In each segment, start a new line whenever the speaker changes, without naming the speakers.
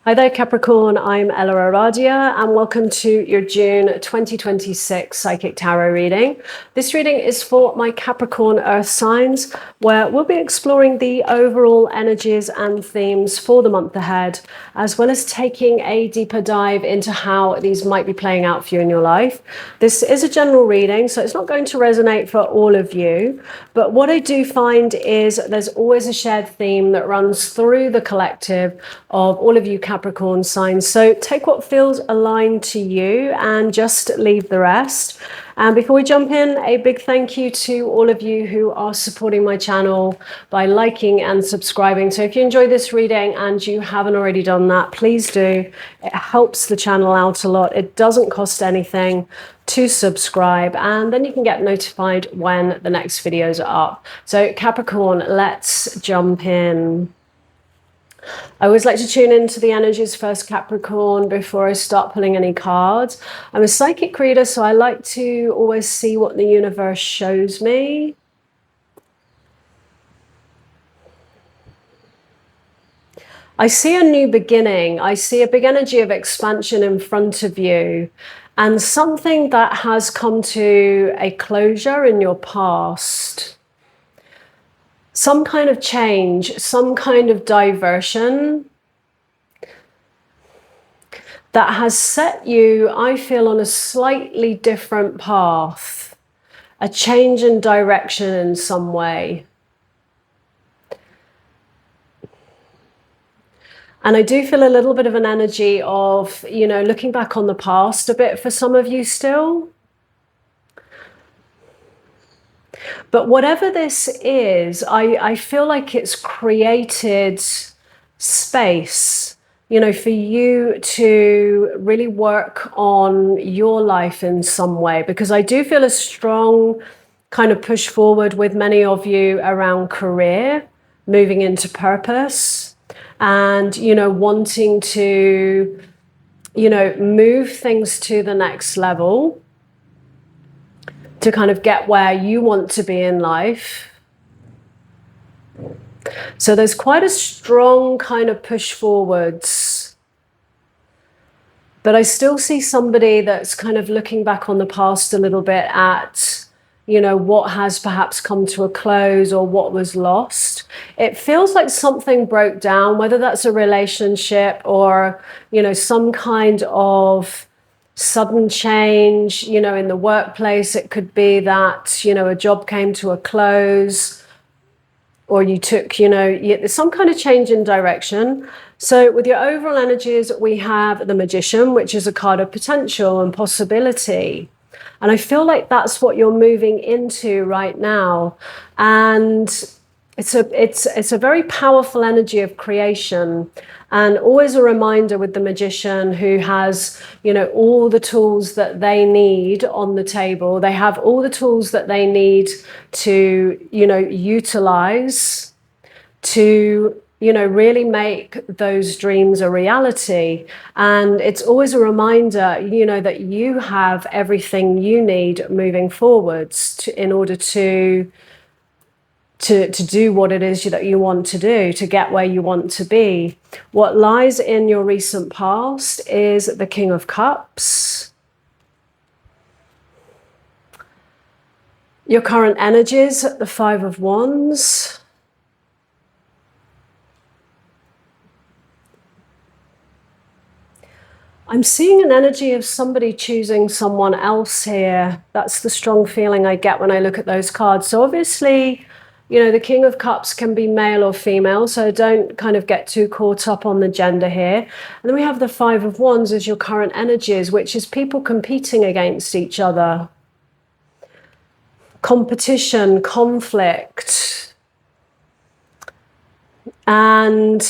Hi there, Capricorn. I'm EllaAradia, and welcome to your June 2026 Psychic Tarot reading. This reading is for my Capricorn Earth signs, where we'll be exploring the overall energies and themes for the month ahead, as well as taking a deeper dive into how these might be playing out for you in your life. This is a general reading, so it's not going to resonate for all of you, but what I do find is there's always a shared theme that runs through the collective of all of you Capricorn signs. So take what feels aligned to you and just leave the rest. And before we jump in, a big thank you to all of you who are supporting my channel by liking and subscribing. So if you enjoy this reading and you haven't already done that, please do. It helps the channel out a lot. It doesn't cost anything to subscribe, and then you can get notified when the next videos are up. So Capricorn, let's jump in. I always like to tune into the energies first, Capricorn, before I start pulling any cards. I'm a psychic reader, so I like to always see what the universe shows me. I see a new beginning. I see a big energy of expansion in front of you, and something that has come to a closure in your past. Some kind of change, some kind of diversion that has set you, I feel, on a slightly different path, a change in direction in some way. And I do feel a little bit of an energy of, you know, looking back on the past a bit for some of you still. But whatever this is, I feel like it's created space, you know, for you to really work on your life in some way, because I do feel a strong kind of push forward with many of you around career, moving into purpose, and, you know, wanting to, you know, move things to the next level, to kind of get where you want to be in life. So there's quite a strong kind of push forwards. But I still see somebody that's kind of looking back on the past a little bit at, you know, what has perhaps come to a close or what was lost. It feels like something broke down, whether that's a relationship or, you know, some kind of sudden change, you know, in the workplace. It could be that, you know, a job came to a close, or you took, you know, there's some kind of change in direction. So with your overall energies, we have the Magician, which is a card of potential and possibility. And I feel like that's what you're moving into right now. And it's a very powerful energy of creation, and always a reminder with the Magician, who has, you know, all the tools that they need on the table. They have all the tools that they need to, you know, utilize to, you know, really make those dreams a reality. And it's always a reminder, you know, that you have everything you need moving forwards in order to do what it is that you want to do, to get where you want to be. What lies in your recent past is the King of Cups. Your current energies, the Five of Wands. I'm seeing an energy of somebody choosing someone else here. That's the strong feeling I get when I look at those cards. So obviously, you know, the King of Cups can be male or female, so don't kind of get too caught up on the gender here. And then we have the Five of Wands as your current energies, which is people competing against each other. Competition, conflict. And,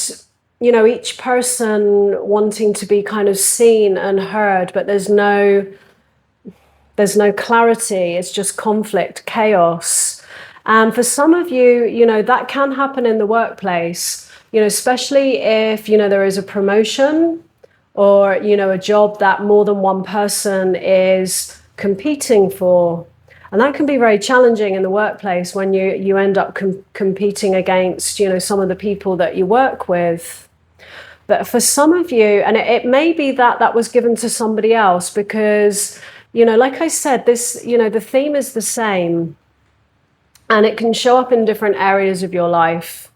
you know, each person wanting to be kind of seen and heard, but there's no clarity. It's just conflict, chaos. And for some of you, you know, that can happen in the workplace, you know, especially if, you know, there is a promotion or, you know, a job that more than one person is competing for. And that can be very challenging in the workplace when you end up competing against, you know, some of the people that you work with. But for some of you, and it may be that that was given to somebody else, because, you know, like I said, this, you know, the theme is the same, and it can show up in different areas of your life.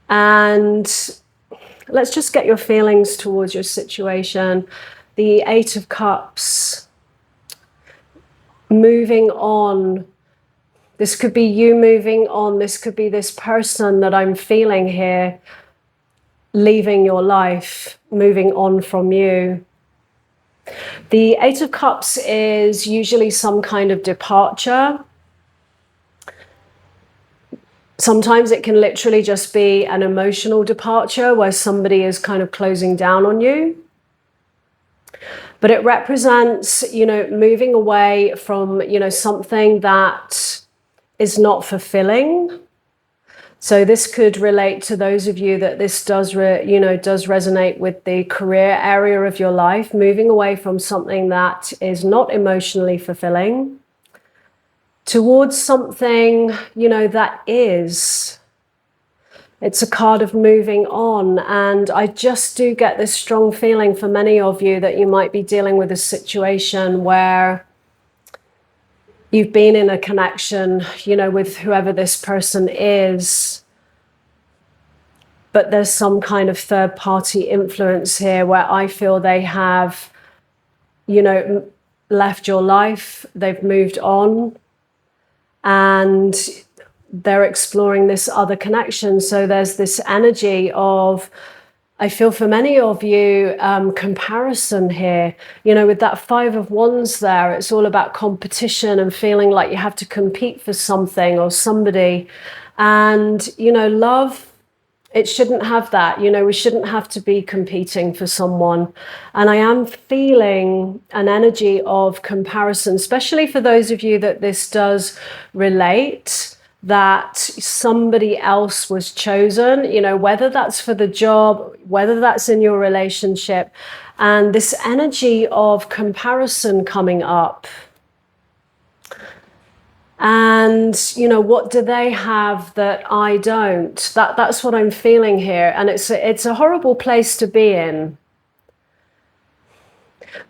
And let's just get your feelings towards your situation. The Eight of Cups, moving on. This could be you moving on. This could be this person that I'm feeling here leaving your life, moving on from you. The Eight of Cups is usually some kind of departure. Sometimes it can literally just be an emotional departure where somebody is kind of closing down on you. But it represents, you know, moving away from, you know, something that is not fulfilling. So this could relate to those of you that this does resonate with the career area of your life, moving away from something that is not emotionally fulfilling towards something, you know, that is. It's a card of moving on. And I just do get this strong feeling for many of you that you might be dealing with a situation where you've been in a connection, you know, with whoever this person is, but there's some kind of third party influence here where I feel they have, you know, left your life, they've moved on, and they're exploring this other connection. So there's this energy of, I feel for many of you, comparison here. You know, with that Five of Wands there, it's all about competition and feeling like you have to compete for something or somebody. And, you know, love, it shouldn't have that. You know, we shouldn't have to be competing for someone. And I am feeling an energy of comparison, especially for those of you that this does relate, that somebody else was chosen, you know, whether that's for the job, whether that's in your relationship, and this energy of comparison coming up. And, you know, what do they have that I don't? That's what I'm feeling here. And it's a horrible place to be in.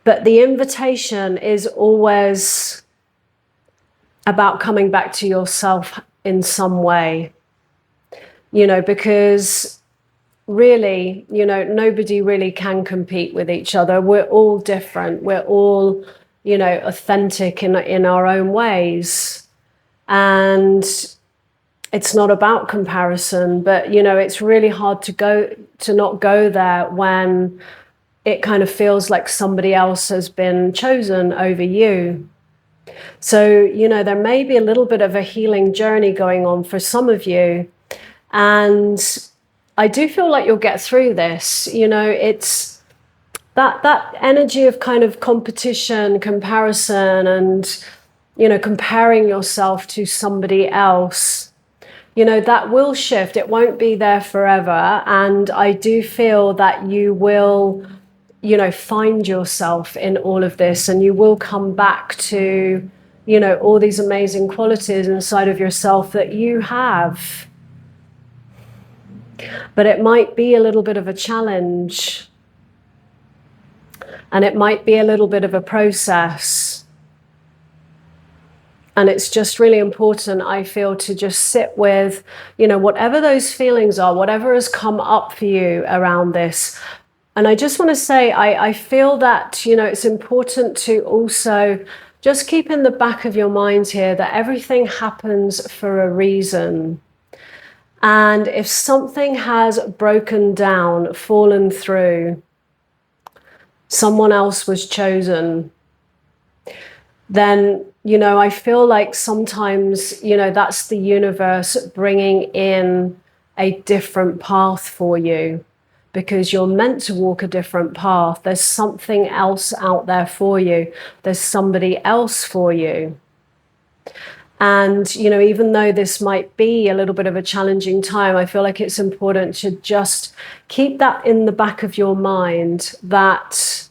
But the invitation is always about coming back to yourself in some way, you know, because really, you know, nobody really can compete with each other. We're all different. We're all, you know, authentic in our own ways. And it's not about comparison, but, you know, it's really hard to not go there when it kind of feels like somebody else has been chosen over you. So, you know, there may be a little bit of a healing journey going on for some of you. And I do feel like you'll get through this. You know, it's that energy of kind of competition, comparison, and, you know, comparing yourself to somebody else. You know, that will shift. It won't be there forever. And I do feel that you will, you know, find yourself in all of this, and you will come back to, you know, all these amazing qualities inside of yourself that you have. But it might be a little bit of a challenge, and it might be a little bit of a process. And it's just really important, I feel, to just sit with, you know, whatever those feelings are, whatever has come up for you around this. And I just want to say, I feel that, you know, it's important to also just keep in the back of your mind here that everything happens for a reason. And if something has broken down, fallen through, someone else was chosen, then, you know, I feel like sometimes, you know, that's the universe bringing in a different path for you, because you're meant to walk a different path. There's something else out there for you. There's somebody else for you. And, you know, even though this might be a little bit of a challenging time, I feel like it's important to just keep that in the back of your mind, that,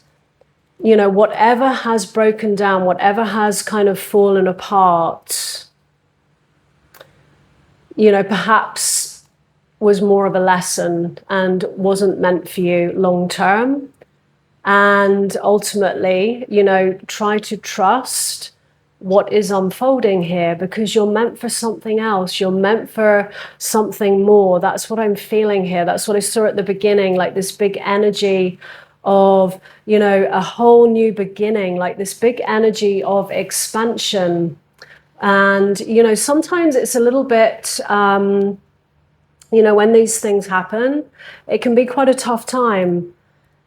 you know, whatever has broken down, whatever has kind of fallen apart, you know, perhaps was more of a lesson and wasn't meant for you long term. And ultimately, try to trust what is unfolding here, because you're meant for something else. You're meant for something more. That's what I'm feeling here. That's what I saw at the beginning, like this big energy of, a whole new beginning, like this big energy of expansion. And, sometimes it's a little bit, when these things happen, it can be quite a tough time.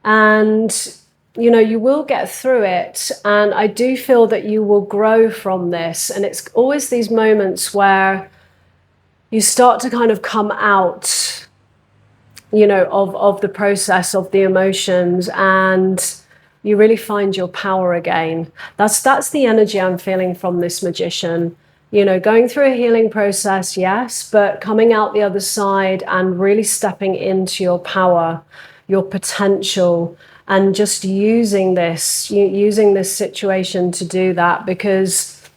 And, you will get through it. And I do feel that you will grow from this. And it's always these moments where you start to kind of come out, of the process, of the emotions, and you really find your power again. That's the energy I'm feeling from this magician. Going through a healing process, yes, but coming out the other side and really stepping into your power, your potential, and just using this situation to do that, because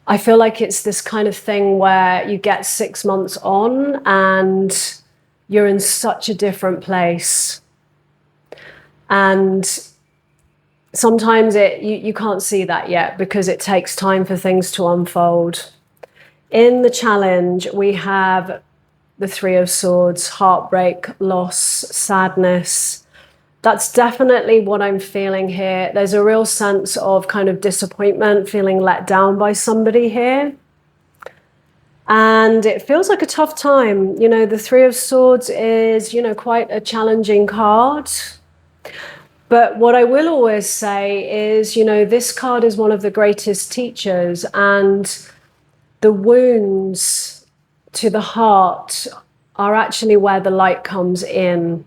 I feel like it's this kind of thing where you get 6 months on and you're in such a different place. And sometimes you can't see that yet because it takes time for things to unfold. In the challenge, we have the Three of Swords, heartbreak, loss, sadness. That's definitely what I'm feeling here. There's a real sense of kind of disappointment, feeling let down by somebody here. And it feels like a tough time. The Three of Swords is, quite a challenging card. But what I will always say is, this card is one of the greatest teachers, and the wounds to the heart are actually where the light comes in.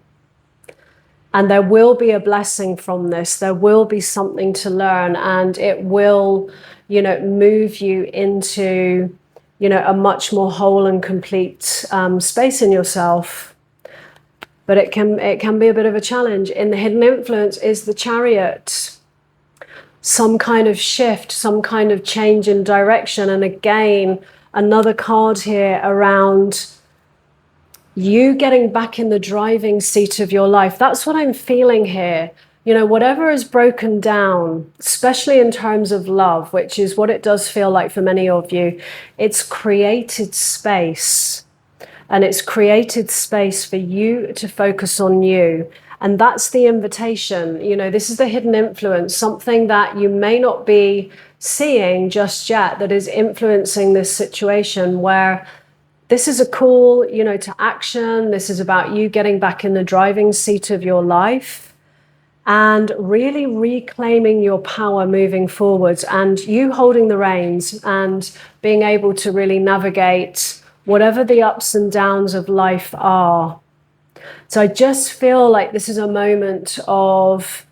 And there will be a blessing from this. There will be something to learn, and it will, move you into, a much more whole and complete space in yourself. But it can be a bit of a challenge. In the hidden influence is the Chariot. Some kind of shift, some kind of change in direction. And again, another card here around you getting back in the driving seat of your life. That's what I'm feeling here. Whatever is broken down, especially in terms of love, which is what it does feel like for many of you, it's created space. And it's created space for you to focus on you. And that's the invitation. This is the hidden influence, something that you may not be seeing just yet that is influencing this situation, where this is a call, to action. This is about you getting back in the driving seat of your life and really reclaiming your power moving forwards, and you holding the reins and being able to really navigate whatever the ups and downs of life are. So I just feel like this is a moment of,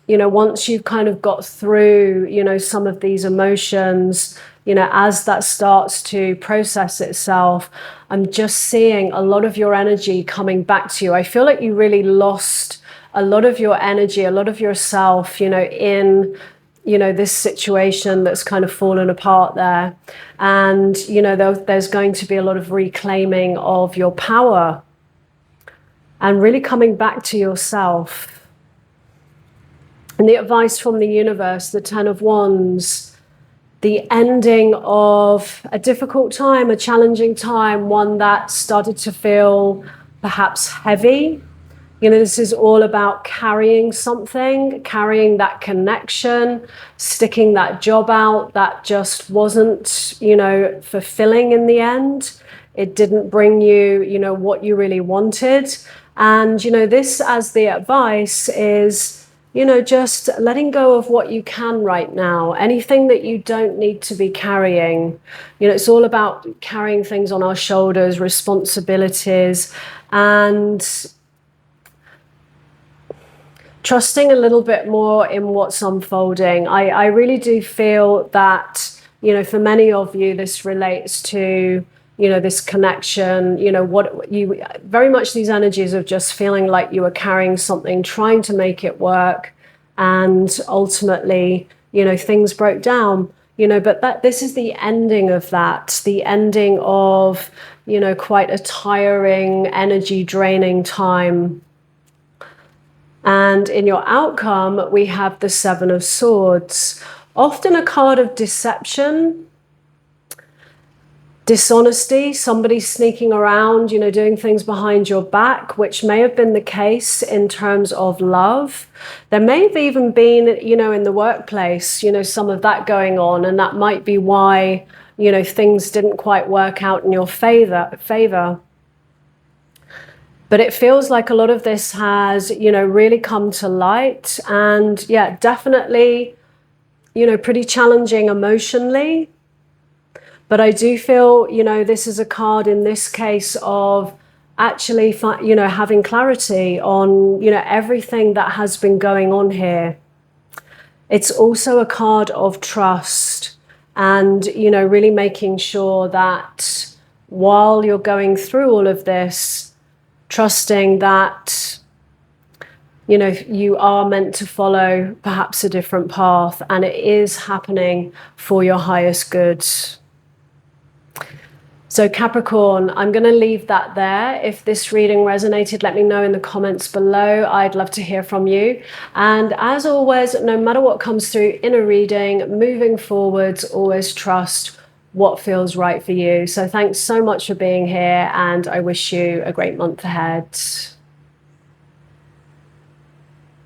once you've kind of got through, some of these emotions, as that starts to process itself, I'm just seeing a lot of your energy coming back to you. I feel like you really lost a lot of your energy, a lot of yourself, in this situation that's kind of fallen apart there. And, there's going to be a lot of reclaiming of your power and really coming back to yourself. And the advice from the universe, the Ten of Wands, the ending of a difficult time, a challenging time, one that started to feel perhaps heavy. This is all about carrying something, carrying that connection, sticking that job out that just wasn't, fulfilling in the end. It didn't bring you, what you really wanted. And, this as the advice is, just letting go of what you can right now, anything that you don't need to be carrying. It's all about carrying things on our shoulders, responsibilities, and trusting a little bit more in what's unfolding. I really do feel that, for many of you, this relates to, this connection, what you very much these energies of just feeling like you were carrying something, trying to make it work. And ultimately, things broke down. but that this is the ending of that, the ending of, quite a tiring, energy draining time. And in your outcome, we have the Seven of Swords, often a card of deception, dishonesty, somebody sneaking around, doing things behind your back, which may have been the case in terms of love. There may have even been, in the workplace, some of that going on, and that might be why, things didn't quite work out in your favor. But it feels like a lot of this has, really come to light, and yeah, definitely, pretty challenging emotionally. But I do feel, this is a card in this case of actually, having clarity on, everything that has been going on here. It's also a card of trust and, really making sure that while you're going through all of this, trusting that, you are meant to follow perhaps a different path, and it is happening for your highest good. So Capricorn, I'm going to leave that there. If this reading resonated, let me know in the comments below. I'd love to hear from you. And as always, no matter what comes through in a reading, moving forwards, always trust what feels right for you. So thanks so much for being here, and I wish you a great month ahead.